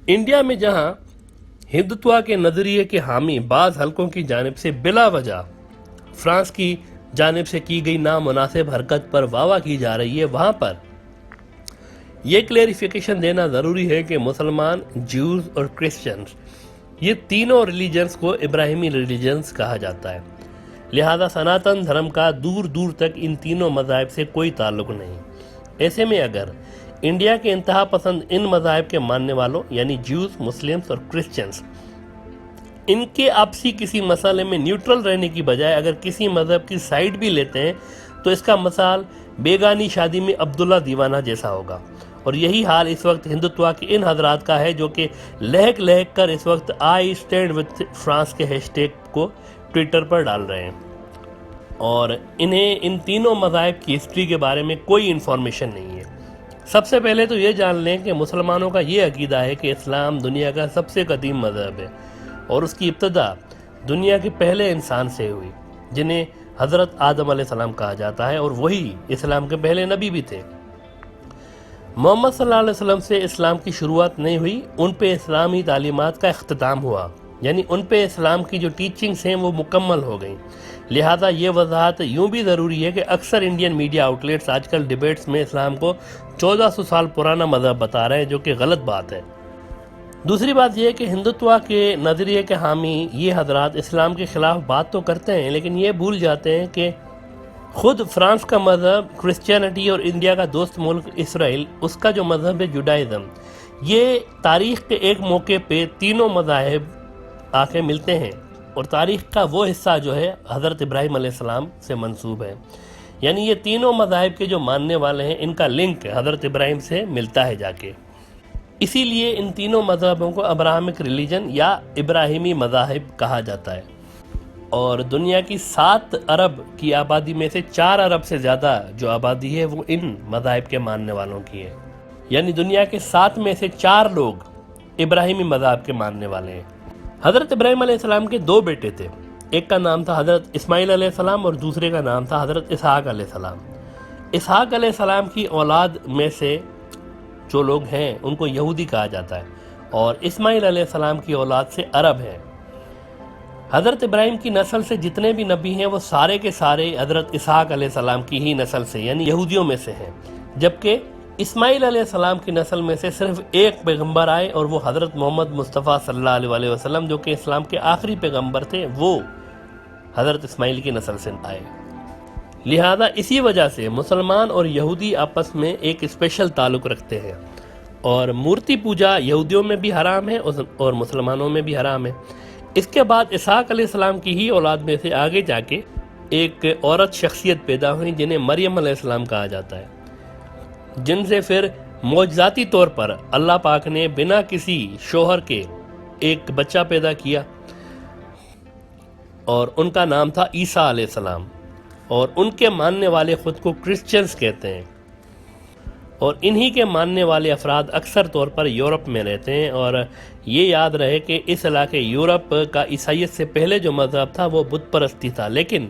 India میں جہاں ہندوتوا کے نظریے کے حامی بعض حلقوں کی جانب سے بلا وجہ فرانس کی جانب سے کی گئی نامناسب حرکت پر واہ واہ کی جا رہی ہے، وہاں پر یہ کلیریفیکیشن دینا ضروری ہے کہ مسلمان، جیوز اور کرسچنز، یہ تینوں ریلیجنز کو ابراہیمی ریلیجنز کہا جاتا ہے، لہذا سناتن دھرم کا دور دور تک ان تینوں مذاہب سے کوئی تعلق نہیں۔ ایسے میں اگر انڈیا کے انتہا پسند ان مذاہب کے ماننے والوں یعنی جیوز، مسلمز اور کرسچنز ان کے آپسی کسی مسئلے میں نیوٹرل رہنے کی بجائے اگر کسی مذہب کی سائیڈ بھی لیتے ہیں تو اس کا مثال بیگانی شادی میں عبداللہ دیوانہ جیسا ہوگا، اور یہی حال اس وقت ہندوتوا کے ان حضرات کا ہے جو کہ لہک لہک کر اس وقت آئی اسٹینڈ وتھ فرانس کے ہیش ٹیگ کو ٹویٹر پر ڈال رہے ہیں، اور انہیں ان تینوں مذاہب کی ہسٹری کے بارے میں کوئی انفارمیشن نہیں ہے۔ سب سے پہلے تو یہ جان لیں کہ مسلمانوں کا یہ عقیدہ ہے کہ اسلام دنیا کا سب سے قدیم مذہب ہے، اور اس کی ابتدا دنیا کے پہلے انسان سے ہوئی جنہیں حضرت آدم علیہ السلام کہا جاتا ہے، اور وہی اسلام کے پہلے نبی بھی تھے۔ محمد صلی اللہ علیہ وسلم سے اسلام کی شروعات نہیں ہوئی، ان پہ اسلامی تعلیمات کا اختتام ہوا، یعنی ان پہ اسلام کی جو ٹیچنگز ہیں وہ مکمل ہو گئیں۔ لہذا یہ وضاحت یوں بھی ضروری ہے کہ اکثر انڈین میڈیا آؤٹلیٹس آج کل ڈیبیٹس میں اسلام کو 1400 سال پرانا مذہب بتا رہے ہیں، جو کہ غلط بات ہے۔ دوسری بات یہ ہے کہ ہندوتوا کے نظریے کے حامی یہ حضرات اسلام کے خلاف بات تو کرتے ہیں، لیکن یہ بھول جاتے ہیں کہ خود فرانس کا مذہب کرسچینٹی اور انڈیا کا دوست ملک اسرائیل، اس کا جو مذہب ہے جوڈائزم، یہ تاریخ کے ایک موقع پہ تینوں مذاہب آ کے ملتے ہیں، اور تاریخ کا وہ حصہ جو ہے حضرت ابراہیم علیہ السلام سے منسوب ہے، یعنی یہ تینوں مذاہب کے جو ماننے والے ہیں ان کا لنک حضرت ابراہیم سے ملتا ہے جا کے۔ اسی لیے ان تینوں مذہبوں کو ابراہمک ریلیجن یا ابراہیمی مذاہب کہا جاتا ہے، اور دنیا کی 7 ارب کی آبادی میں سے 4 ارب سے زیادہ جو آبادی ہے وہ ان مذاہب کے ماننے والوں کی ہے، یعنی دنیا کے 7 میں سے 4 لوگ ابراہیمی مذہب کے ماننے والے ہیں۔ حضرت ابراہیم علیہ السلام کے 2 بیٹے تھے، ایک کا نام تھا حضرت اسماعیل علیہ السلام اور دوسرے کا نام تھا حضرت اسحاق علیہ السلام۔ اسحاق علیہ السلام کی اولاد میں سے جو لوگ ہیں ان کو یہودی کہا جاتا ہے، اور اسماعیل علیہ السلام کی اولاد سے عرب ہیں۔ حضرت ابراہیم کی نسل سے جتنے بھی نبی ہیں وہ سارے کے سارے حضرت اسحاق علیہ السلام کی ہی نسل سے یعنی یہودیوں میں سے ہیں، جبکہ اسماعیل علیہ السلام کی نسل میں سے صرف ایک پیغمبر آئے، اور وہ حضرت محمد مصطفیٰ صلی اللہ علیہ وسلم جو کہ اسلام کے آخری پیغمبر تھے، وہ حضرت اسماعیل کی نسل سے آئے۔ لہذا اسی وجہ سے مسلمان اور یہودی آپس میں ایک اسپیشل تعلق رکھتے ہیں، اور مورتی پوجا یہودیوں میں بھی حرام ہے اور مسلمانوں میں بھی حرام ہے۔ اس کے بعد اسحاق علیہ السلام کی ہی اولاد میں سے آگے جا کے ایک عورت شخصیت پیدا ہوئی جنہیں مریم علیہ السلام کہا جاتا ہے، جن سے پھر معجزاتی طور پر اللہ پاک نے بنا کسی شوہر کے ایک بچہ پیدا کیا، اور ان کا نام تھا عیسیٰ علیہ السلام، اور ان کے ماننے والے خود کو کرسچنز کہتے ہیں، اور انہی کے ماننے والے افراد اکثر طور پر یورپ میں رہتے ہیں، اور یہ یاد رہے کہ اس علاقے یورپ کا عیسائیت سے پہلے جو مذہب تھا وہ بت پرستی تھا، لیکن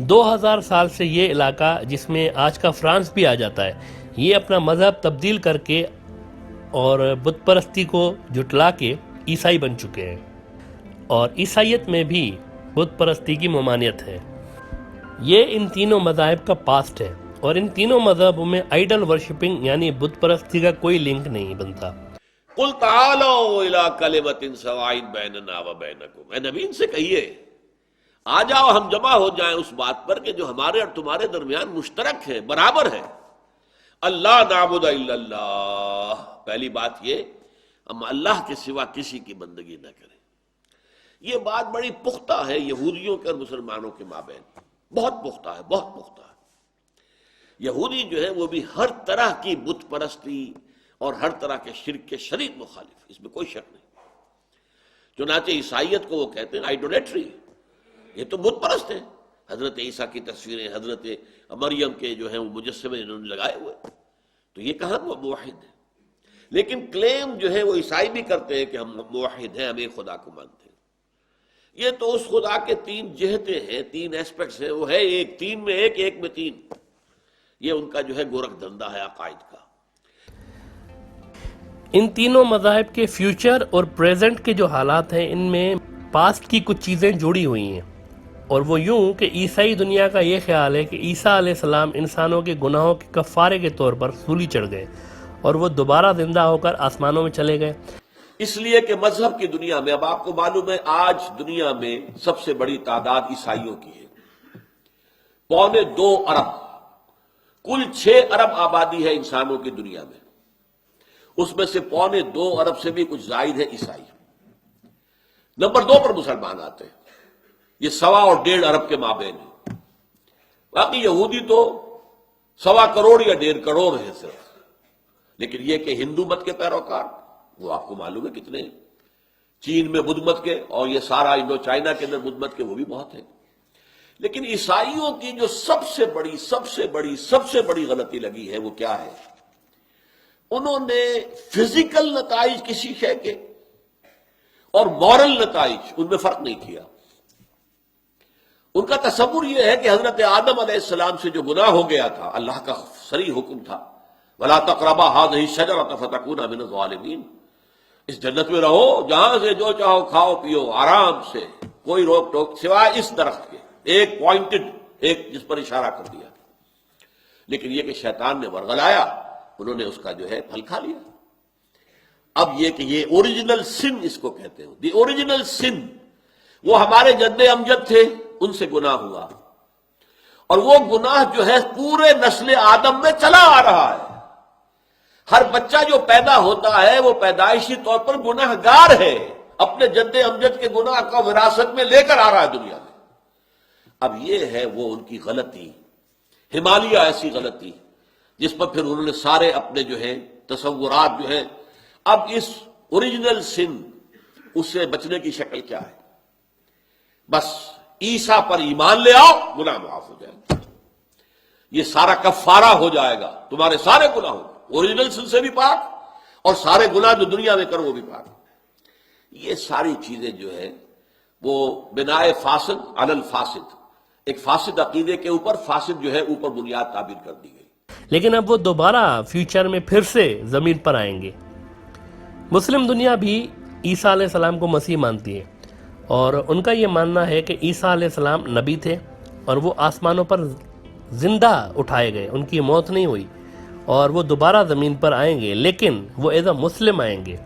2000 سال سے یہ علاقہ جس میں آج کا فرانس بھی آ جاتا ہے، یہ اپنا مذہب تبدیل کر کے اور بت پرستی کو جھٹلا کے عیسائی بن چکے ہیں، اور عیسائیت میں بھی بت پرستی کی ممانعت ہے۔ یہ ان تینوں مذاہب کا پاسٹ ہے، اور ان تینوں مذہبوں میں آئیڈل ورشپنگ یعنی بت پرستی کا کوئی لنک نہیں بنتا۔ قل تعالوا الی کلمۃ سواء بیننا وبینکم، اے نبی ان سے کہیے آ جاؤ ہم جمع ہو جائیں اس بات پر کہ جو ہمارے اور تمہارے درمیان مشترک ہے، برابر ہے۔ اللہ نعبد الا اللہ، پہلی بات یہ ہم اللہ کے سوا کسی کی بندگی نہ کریں۔ یہ بات بڑی پختہ ہے یہودیوں کے اور مسلمانوں کے مابین، بہت پختہ ہے، بہت پختہ ہے۔ یہودی جو ہے وہ بھی ہر طرح کی بت پرستی اور ہر طرح کے شرک کے شدید مخالف، اس میں کوئی شک نہیں۔ چنانچہ عیسائیت کو وہ کہتے ہیں آئیڈولیٹری، یہ تو بت پرست ہیں۔ حضرت عیسیٰ کی تصویریں، حضرت مریم کے جو ہیں وہ مجسمے انہوں نے لگائے ہوئے، تو یہ کہاں وہ موحد ہیں؟ لیکن کلیم جو ہے وہ عیسائی بھی کرتے ہیں کہ ہم موحد ہیں، ہم ایک خدا کو مانتے ہیں۔ یہ تو اس خدا کے 3 جہتیں ہیں، 3 ایسپیکٹس ہیں، وہ ہے ایک، 3 میں ایک، ایک میں 3۔ یہ ان کا جو ہے گورکھ دھندا ہے عقائد کا۔ ان تینوں مذاہب کے فیوچر اور پریزنٹ کے جو حالات ہیں ان میں پاسٹ کی کچھ چیزیں جڑی ہوئی ہیں، اور وہ یوں کہ عیسائی دنیا کا یہ خیال ہے کہ عیسیٰ علیہ السلام انسانوں کے گناہوں کے کفارے کے طور پر سولی چڑھ گئے اور وہ دوبارہ زندہ ہو کر آسمانوں میں چلے گئے۔ اس لیے کہ مذہب کی دنیا میں اب آپ کو معلوم ہے آج دنیا میں سب سے بڑی تعداد عیسائیوں کی ہے، 2.25 ارب، کل 6 ارب آبادی ہے انسانوں کی دنیا میں، اس میں سے 2.25 ارب سے بھی کچھ زائد ہے عیسائی۔ نمبر 2 پر مسلمان آتے ہیں، یہ 1.25 اور 1.5 ارب کے مابین ہے۔ باقی یہودی تو 1.25 کروڑ یا 1.5 کروڑ ہے صرف، لیکن یہ کہ ہندو مت کے پیروکار وہ آپ کو معلوم ہے کتنے ہیں، چین میں بدھ مت کے، اور یہ سارا انڈو چائنا کے اندر بدھ مت کے وہ بھی بہت ہیں۔ لیکن عیسائیوں کی جو سب سے بڑی غلطی لگی ہے وہ کیا ہے؟ انہوں نے فزیکل نتائج کسی شے کے اور مورل نتائج ان میں فرق نہیں کیا۔ ان کا تصور یہ ہے کہ حضرت آدم علیہ السلام سے جو گناہ ہو گیا تھا، اللہ کا صریح حکم تھا وَلَا تَقْرَبَا هَٰذِهِ الشَّجَرَةَ فَتَكُونَا مِنَ الظَّالِمِينَ، اس جنت میں رہو جہاں سے جو چاہو کھاؤ پیو آرام سے، کوئی روک ٹوک سوائے اس درخت کے، ایک پوائنٹڈ، ایک جس پر اشارہ کر دیا۔ لیکن یہ کہ شیطان نے ورغلایا، انہوں نے اس کا جو ہے پھل کھا لیا۔ اب یہ کہ یہ اوریجنل سن اس کو کہتے ہیں، دی اوریجنل سن، وہ ہمارے جد امجد تھے، ان سے گناہ ہوا، اور وہ گناہ جو ہے پورے نسل آدم میں چلا آ رہا ہے۔ ہر بچہ جو پیدا ہوتا ہے وہ پیدائشی طور پر گناہ گار ہے، اپنے جد امجد کے گناہ کا وراثت میں لے کر آ رہا ہے دنیا میں۔ اب یہ ہے وہ ان کی غلطی، ہمالیہ ایسی غلطی جس پر پھر انہوں نے سارے اپنے جو ہے تصورات جو ہے، اب اس اوریجنل سن، اس سے بچنے کی شکل کیا ہے؟ بس عیسیٰ پر ایمان لے آؤ، گناہ معاف ہو جائے گا، یہ سارا کفارہ ہو جائے گا تمہارے سارے گناہوں، اوریجنل سن سے بھی پاک، اور سارے گناہ جو دنیا میں کرو وہ بھی پاک۔ یہ ساری چیزیں جو ہے وہ بنائے فاسد علی الفاسد، ایک فاسد عقیدے کے اوپر فاسد جو ہے اوپر بنیاد تعبیر کر دی گئی۔ لیکن اب وہ دوبارہ فیوچر میں پھر سے زمین پر آئیں گے۔ مسلم دنیا بھی عیسیٰ علیہ السلام کو مسیح مانتی ہے، اور ان کا یہ ماننا ہے کہ عیسیٰ علیہ السلام نبی تھے اور وہ آسمانوں پر زندہ اٹھائے گئے، ان کی موت نہیں ہوئی، اور وہ دوبارہ زمین پر آئیں گے، لیکن وہ ایز اے مسلم آئیں گے،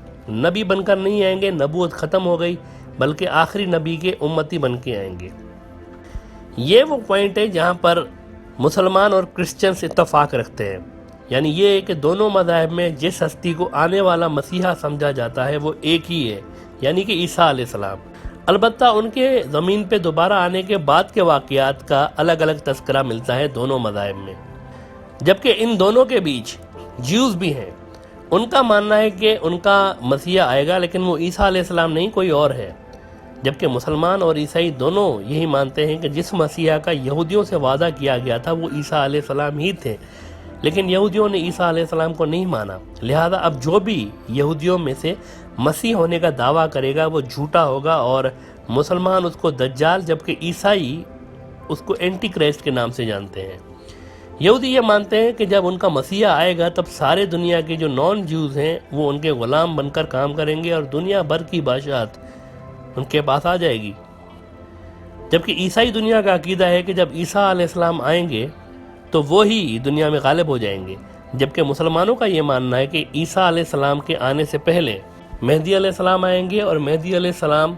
نبی بن کر نہیں آئیں گے، نبوت ختم ہو گئی، بلکہ آخری نبی کے امتی بن کے آئیں گے۔ یہ وہ پوائنٹ ہے جہاں پر مسلمان اور کرسچنز اتفاق رکھتے ہیں، یعنی یہ ہے کہ دونوں مذاہب میں جس ہستی کو آنے والا مسیحا سمجھا جاتا ہے وہ ایک ہی ہے، یعنی کہ عیسیٰ علیہ السلام۔ البتہ ان کے زمین پہ دوبارہ آنے کے بعد کے واقعات کا الگ الگ تذکرہ ملتا ہے دونوں مذاہب میں، جبکہ ان دونوں کے بیچ جیوز بھی ہیں۔ ان کا ماننا ہے کہ ان کا مسیحا آئے گا، لیکن وہ عیسیٰ علیہ السلام نہیں، کوئی اور ہے، جبکہ مسلمان اور عیسائی دونوں یہی مانتے ہیں کہ جس مسیحا کا یہودیوں سے وعدہ کیا گیا تھا وہ عیسیٰ علیہ السلام ہی تھے، لیکن یہودیوں نے عیسیٰ علیہ السلام کو نہیں مانا۔ لہذا اب جو بھی یہودیوں میں سے مسیح ہونے کا دعویٰ کرے گا وہ جھوٹا ہوگا، اور مسلمان اس کو دجال، جبکہ عیسائی اس کو اینٹی کرائسٹ کے نام سے جانتے ہیں۔ یہودی یہ مانتے ہیں کہ جب ان کا مسیحا آئے گا تب سارے دنیا کے جو نان جوز ہیں وہ ان کے غلام بن کر کام کریں گے، اور دنیا بھر کی بادشاہت ان کے پاس آ جائے گی۔ جبکہ عیسائی دنیا کا عقیدہ ہے کہ جب عیسیٰ علیہ السلام آئیں گے تو وہی دنیا میں غالب ہو جائیں گے، جبکہ مسلمانوں کا یہ ماننا ہے کہ عیسیٰ علیہ السلام کے آنے سے پہلے مہدی علیہ السلام آئیں گے، اور مہدی علیہ السلام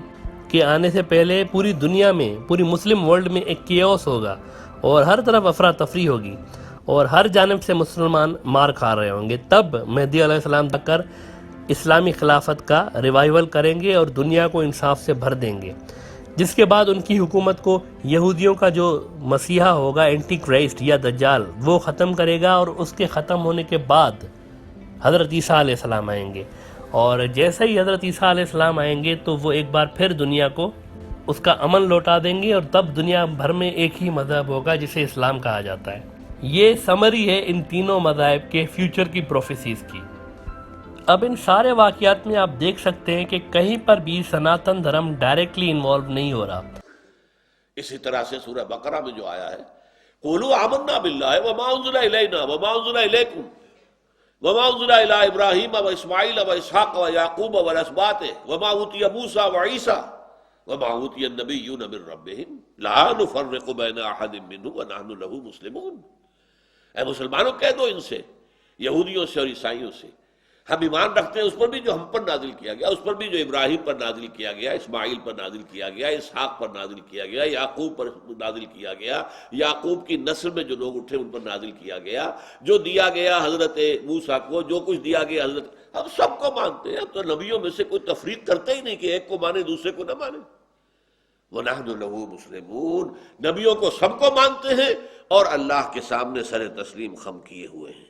کے آنے سے پہلے پوری دنیا میں، پوری مسلم ورلڈ میں ایک کیوس ہوگا، اور ہر طرف افراتفری ہوگی، اور ہر جانب سے مسلمان مار کھا رہے ہوں گے۔ تب مہدی علیہ السلام تک کر اسلامی خلافت کا ریوائیول کریں گے اور دنیا کو انصاف سے بھر دیں گے، جس کے بعد ان کی حکومت کو یہودیوں کا جو مسیحا ہوگا، اینٹی کرائسٹ یا دجال، وہ ختم کرے گا، اور اس کے ختم ہونے کے بعد حضرت عیسیٰ علیہ السلام آئیں گے، اور جیسے ہی حضرت عیسیٰ علیہ السلام آئیں گے تو وہ ایک بار پھر دنیا کو اس کا امن لوٹا دیں گے، اور تب دنیا بھر میں ایک ہی مذہب ہوگا جسے اسلام کہا جاتا ہے۔ یہ سمری ہے ان تینوں مذاہب کے فیوچر کی پروفیسیز کی۔ اب ان سارے واقعات میں آپ دیکھ سکتے ہیں کہ کہیں پر بھی سناتن دھرم ڈائریکٹلی انوالو نہیں ہو رہا۔ اسی طرح سے سورہ بقرہ میں جو آیا ہے قولوا آمنا باللہ وما انزل الینا وما انزل الیکم، وما انزل الى ابراہیم و اسماعیل و اسحاق و یعقوب والاسباط وما اوتی موسیٰ و عیسیٰ وما اوتی النبیون من ربہم لا نفرق بین احد منہم ونحن له مسلمون۔ اے مسلمانوں کہہ دو ان سے، یہودیوں سے اور عیسائیوں سے، ہم ایمان رکھتے ہیں اس پر بھی جو ہم پر نازل کیا گیا، اس پر بھی جو ابراہیم پر نازل کیا گیا، اسماعیل پر نازل کیا گیا، اسحاق پر نازل کیا گیا، یعقوب پر نازل کیا گیا، یعقوب کی نسل میں جو لوگ اٹھے ان پر نازل کیا گیا، جو دیا گیا حضرت موسیٰ کو، جو کچھ دیا گیا حضرت، ہم سب کو مانتے ہیں۔ ہم تو نبیوں میں سے کوئی تفریق کرتے ہی نہیں کہ ایک کو مانے دوسرے کو نہ مانے۔ وَنَحْنُ لَهُ مُسْلِمُونَ، نبیوں کو سب کو مانتے ہیں اور اللہ کے سامنے سر تسلیم خم کیے ہوئے ہیں۔